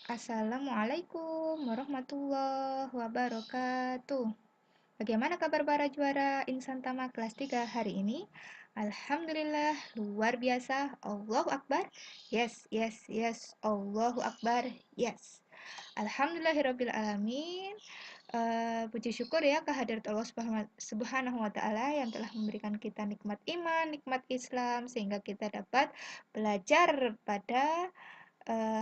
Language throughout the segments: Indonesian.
Assalamualaikum warahmatullahi wabarakatuh. Bagaimana kabar para juara Insan Tama kelas 3 hari ini? Alhamdulillah, luar biasa. Allahu Akbar. Yes, yes, yes. Allahu Akbar. Yes. Alhamdulillahirabbil alamin. Puji syukur ya kehadirat Allah Subhanahu wa taala yang telah memberikan kita nikmat iman, nikmat Islam sehingga kita dapat belajar pada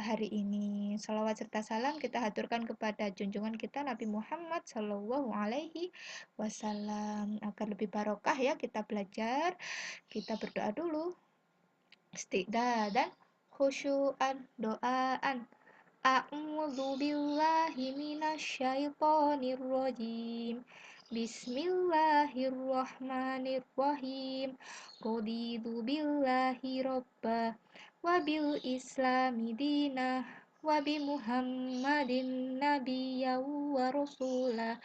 hari ini. Salawat serta salam kita haturkan kepada junjungan kita Nabi Muhammad Shallallahu Alaihi Wasallam agar lebih barokah ya kita belajar. Kita berdoa dulu. Istiqdadan khusyuan doaan. A'udzu billahi minasyaitonir rajim. Bismillahirrahmanirrahim. Raditu billahi robba wa bil islami dinah wa bi Muhammadin nabiyya wa rasulah.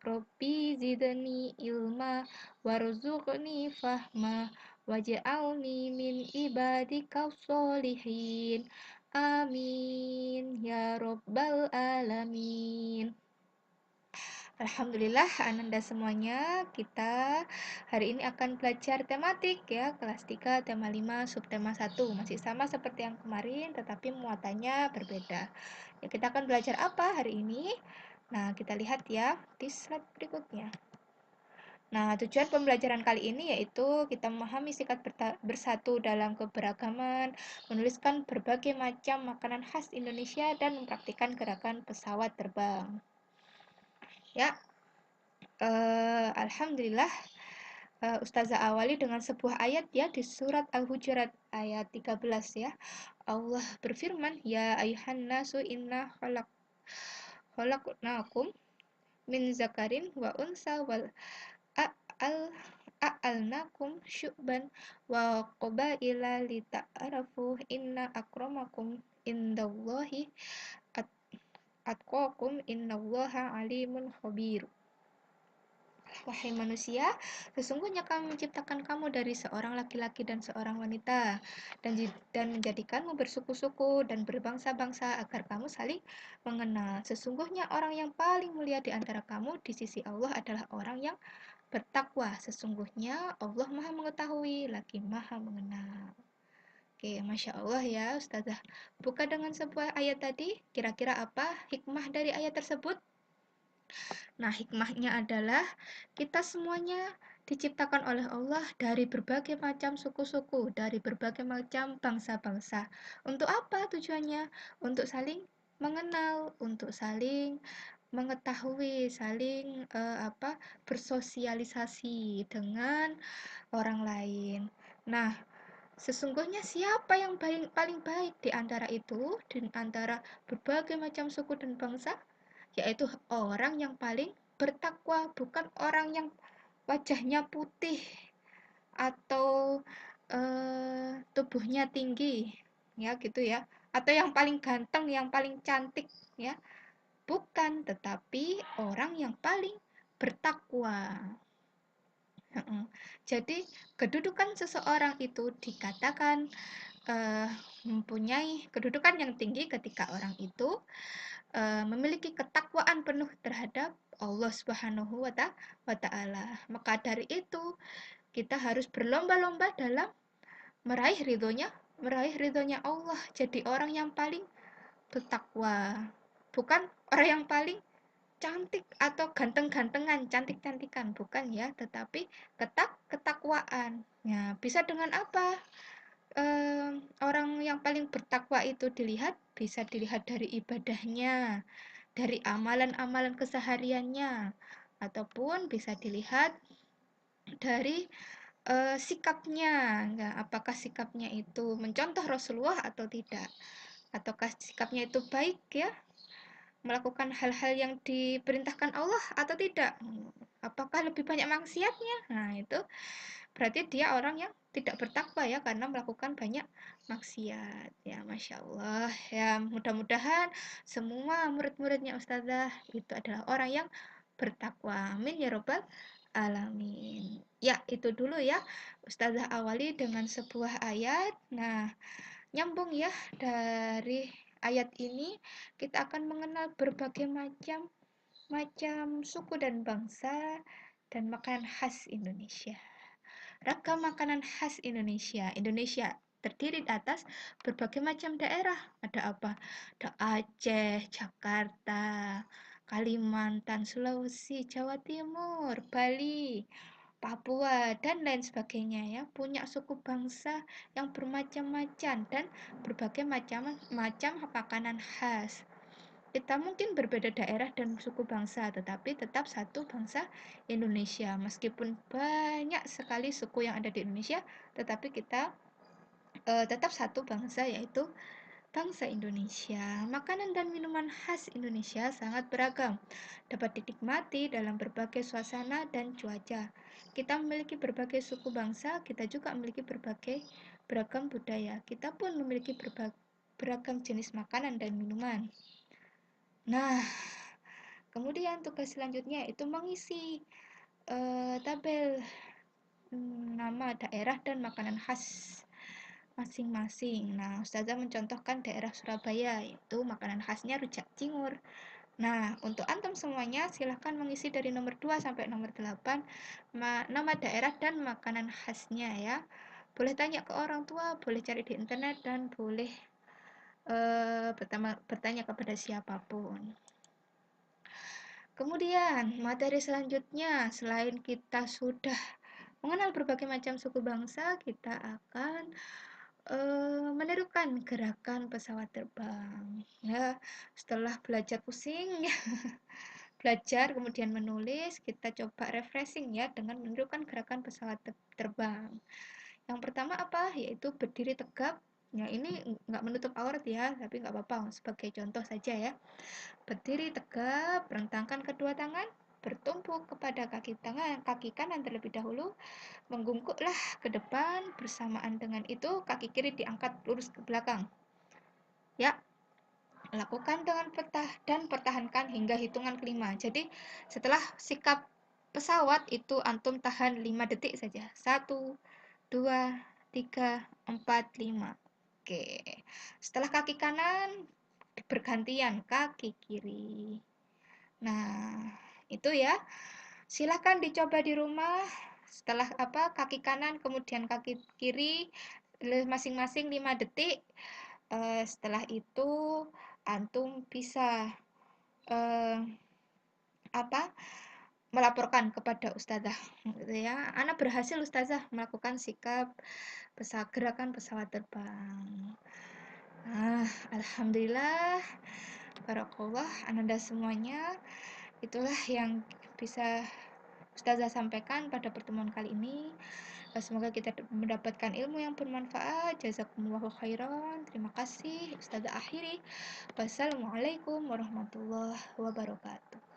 Rabbi zidni ilma warzuqni fahma waj'alni min ibadika sholihin. Amin ya robbal alamin. Alhamdulillah ananda semuanya, kita hari ini akan belajar tematik ya, kelas 3 tema 5 subtema 1. Masih sama seperti yang kemarin tetapi muatannya berbeda. Ya, kita akan belajar apa hari ini? Nah, kita lihat ya di slide berikutnya. Nah, tujuan pembelajaran kali ini yaitu kita memahami sikap bersatu dalam keberagaman, menuliskan berbagai macam makanan khas Indonesia, dan mempraktikkan gerakan pesawat terbang. Ya, Alhamdulillah, Ustazah awali dengan sebuah ayat ya di surat Al-Hujurat ayat 13 ya. Allah berfirman, "Ya ayuhan nasu inna khalaqnakum min zakarin wa unsa wal a'al a'alnakum syu'ban wa qabaila lita'arafu inna akramakum indallahi atqakum innallaha alimun khabir." Wahai manusia, sesungguhnya kami menciptakan kamu dari seorang laki-laki dan seorang wanita, dan menjadikanmu bersuku-suku dan berbangsa-bangsa agar kamu saling mengenal. Sesungguhnya orang yang paling mulia di antara kamu di sisi Allah adalah orang yang bertakwa. Sesungguhnya Allah Maha Mengetahui lagi Maha Mengenal. Oke, Masya Allah ya Ustazah. Buka dengan sebuah ayat tadi, kira-kira apa hikmah dari ayat tersebut? Nah, hikmahnya adalah kita semuanya diciptakan oleh Allah dari berbagai macam suku-suku, dari berbagai macam bangsa-bangsa. Untuk apa tujuannya? Untuk saling mengenal, untuk saling mengetahui, saling bersosialisasi dengan orang lain. Nah, sesungguhnya siapa yang paling baik di antara itu, di antara berbagai macam suku dan bangsa? Yaitu orang yang paling bertakwa, bukan orang yang wajahnya putih atau tubuhnya tinggi, ya gitu ya, atau yang paling ganteng, yang paling cantik, ya, bukan, tetapi orang yang paling bertakwa. Jadi kedudukan seseorang itu dikatakan mempunyai kedudukan yang tinggi ketika orang itu memiliki ketakwaan penuh terhadap Allah Subhanahu wa taala. Maka dari itu, kita harus berlomba-lomba dalam meraih ridhonya Allah. Jadi orang yang paling bertakwa, bukan orang yang paling cantik atau ganteng-gantengan, cantik-cantikan, bukan ya, tetapi ketakwaan. Ya, bisa dengan apa? Orang yang paling bertakwa itu dilihat, bisa dilihat dari ibadahnya, dari amalan-amalan kesehariannya, ataupun bisa dilihat dari sikapnya. Nah, apakah sikapnya itu mencontoh Rasulullah atau tidak? Ataukah sikapnya itu baik ya? Melakukan hal-hal yang diperintahkan Allah atau tidak? Apakah lebih banyak maksiatnya? Nah, itu berarti dia orang yang tidak bertakwa ya, karena melakukan banyak maksiat. Ya, Masya Allah. Ya, mudah-mudahan semua murid-muridnya Ustazah itu adalah orang yang bertakwa. Amin ya robbal alamin. Ya, itu dulu ya. Ustazah awali dengan sebuah ayat. Nah, nyambung ya dari ayat ini kita akan mengenal berbagai macam suku dan bangsa dan makanan khas Indonesia. Ragam makanan khas Indonesia. Indonesia terdiri atas berbagai macam daerah. Ada apa? Ada Aceh, Jakarta, Kalimantan, Sulawesi, Jawa Timur, Bali, Papua, dan lain sebagainya ya. Punya suku bangsa yang bermacam-macam dan berbagai macam makanan khas. Kita mungkin berbeda daerah dan suku bangsa, tetapi tetap satu bangsa Indonesia. Meskipun banyak sekali suku yang ada di Indonesia, tetapi kita tetap satu bangsa, yaitu bangsa Indonesia. Makanan dan minuman khas Indonesia sangat beragam, dapat dinikmati dalam berbagai suasana dan cuaca. Kita memiliki berbagai suku bangsa, kita juga memiliki berbagai beragam budaya. Kita pun memiliki beragam jenis makanan dan minuman. Nah, kemudian tugas selanjutnya itu mengisi tabel nama daerah dan makanan khas masing-masing. Nah, Ustazah mencontohkan daerah Surabaya, yaitu makanan khasnya rujak cingur. Nah, untuk antum semuanya silahkan mengisi dari nomor 2 sampai nomor 8 nama daerah dan makanan khasnya ya. Boleh tanya ke orang tua, boleh cari di internet, dan boleh bertanya kepada siapapun. Kemudian, materi selanjutnya, selain kita sudah mengenal berbagai macam suku bangsa, kita akan menirukan gerakan pesawat terbang. Ya, setelah belajar pusing, belajar kemudian menulis, kita coba refreshing ya dengan menirukan gerakan pesawat terbang. Yang pertama apa? Yaitu berdiri tegap. Ya, ini nggak menutup aurat ya, tapi nggak apa-apa, sebagai contoh saja ya. Berdiri tegap, rentangkan kedua tangan, bertumpu kepada kaki kanan terlebih dahulu, menggungkuklah ke depan, bersamaan dengan itu kaki kiri diangkat lurus ke belakang. Ya, lakukan dengan dan pertahankan hingga hitungan kelima. Jadi, setelah sikap pesawat itu antum tahan 5 detik saja. 1, 2, 3, 4, 5. Oke. Setelah kaki kanan bergantian kaki kiri. Nah, itu ya. Silahkan dicoba di rumah. Setelah kaki kanan kemudian kaki kiri masing-masing 5 detik. Setelah itu antum bisa eh, melaporkan kepada ustazah gitu ya. Ana berhasil ustazah melakukan sikap gerakan pesawat terbang. Alhamdulillah, barakallah, ananda semuanya. Itulah yang bisa Ustazah sampaikan pada pertemuan kali ini. Semoga kita mendapatkan ilmu yang bermanfaat. Jazakumullahu khairan. Terima kasih. Ustazah akhiri. Wassalamualaikum warahmatullahi wabarakatuh.